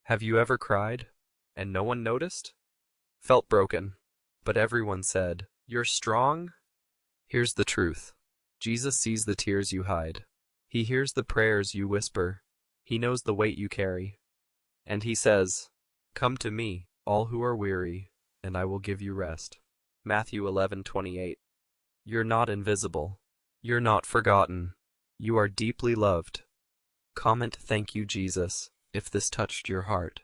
Have you ever cried, and no one noticed? Felt broken, but everyone said, "You're strong?" Here's the truth. Jesus sees the tears you hide. He hears the prayers you whisper. He knows the weight you carry. And he says, "Come to me, all who are weary, and I will give you rest." Matthew 11:28. You're not invisible. You're not forgotten. You are deeply loved. Comment "Thank you, Jesus," if this touched your heart.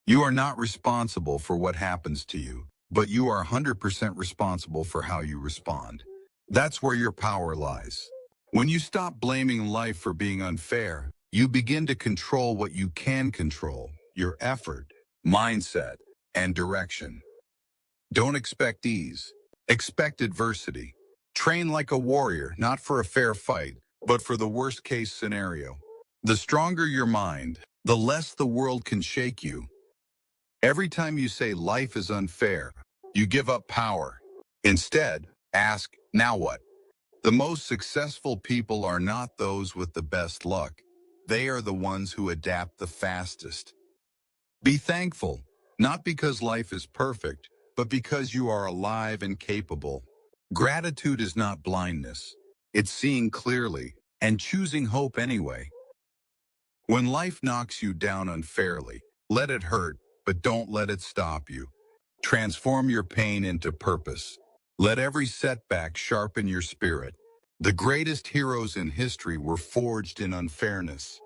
You are not responsible for what happens to you, but you are 100% responsible for how you respond. That's where your power lies. When you stop blaming life for being unfair, you begin to control what you can control: your effort, mindset, and direction. Don't expect ease. Expect adversity. Train like a warrior, not for a fair fight, but for the worst-case scenario. The stronger your mind, the less the world can shake you. Every time you say life is unfair, you give up power. Instead, ask, now what? The most successful people are not those with the best luck. They are the ones who adapt the fastest. Be thankful, not because life is perfect, but because you are alive and capable. Gratitude is not blindness. It's seeing clearly and choosing hope anyway. When life knocks you down unfairly, let it hurt, but don't let it stop you. Transform your pain into purpose. Let every setback sharpen your spirit. The greatest heroes in history were forged in unfairness.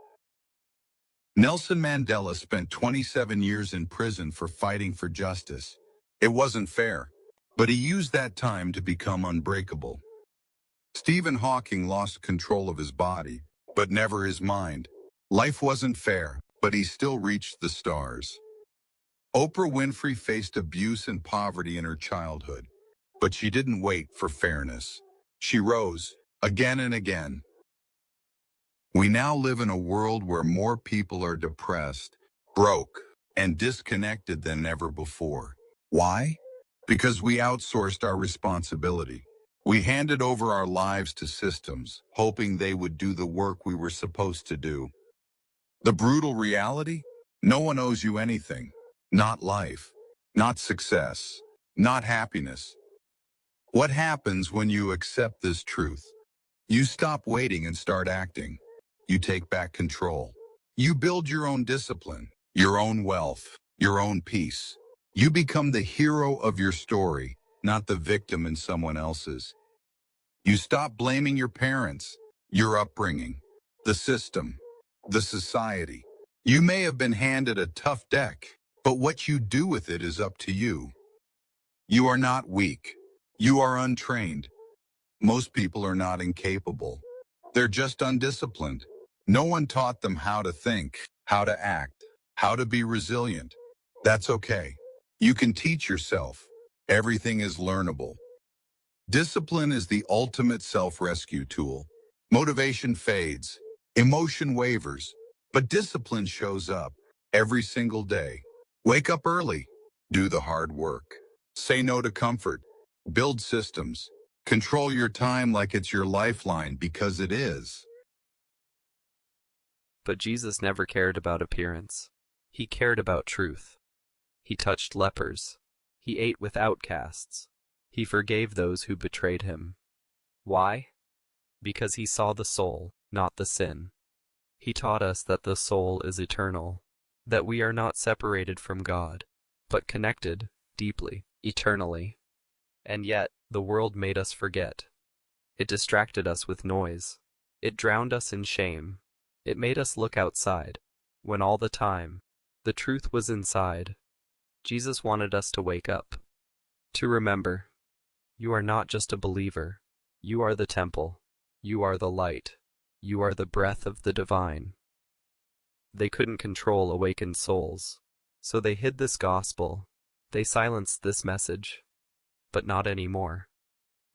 Nelson Mandela spent 27 years in prison for fighting for justice. It wasn't fair, but he used that time to become unbreakable. Stephen Hawking lost control of his body, but never his mind. Life wasn't fair, but he still reached the stars. Oprah Winfrey faced abuse and poverty in her childhood, but she didn't wait for fairness. She rose, again and again. We now live in a world where more people are depressed, broke, and disconnected than ever before. Why? Because we outsourced our responsibility. We handed over our lives to systems, hoping they would do the work we were supposed to do. The brutal reality? No one owes you anything. Not life, not success, not happiness. What happens when you accept this truth? You stop waiting and start acting. You take back control. You build your own discipline, your own wealth, your own peace. You become the hero of your story, not the victim in someone else's. You stop blaming your parents, your upbringing, the system, the society. You may have been handed a tough deck, but what you do with it is up to you. You are not weak. You are untrained. Most people are not incapable. They're just undisciplined. No one taught them how to think, how to act, how to be resilient. That's okay. You can teach yourself. Everything is learnable. Discipline is the ultimate self-rescue tool. Motivation fades, emotion wavers, but discipline shows up every single day. Wake up early, do the hard work, say no to comfort, build systems, control your time like it's your lifeline because it is. But Jesus never cared about appearance. He cared about truth. He touched lepers. He ate with outcasts. He forgave those who betrayed him. Why? Because he saw the soul, not the sin. He taught us that the soul is eternal, that we are not separated from God, but connected, deeply, eternally. And yet, the world made us forget. It distracted us with noise. It drowned us in shame. It made us look outside, when all the time, the truth was inside. Jesus wanted us to wake up, to remember. You are not just a believer. You are the temple. You are the light. You are the breath of the divine. They couldn't control awakened souls, so they hid this gospel. They silenced this message. But not anymore.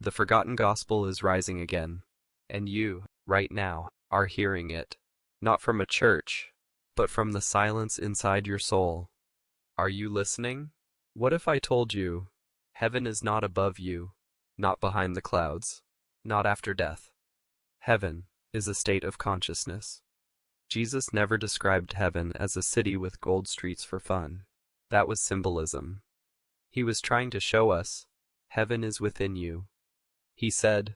The forgotten gospel is rising again, and you, right now, are hearing it, not from a church, but from the silence inside your soul. Are you listening? What if I told you, heaven is not above you, not behind the clouds, not after death? Heaven is a state of consciousness. Jesus never described heaven as a city with gold streets for fun. That was symbolism. He was trying to show us, heaven is within you. He said,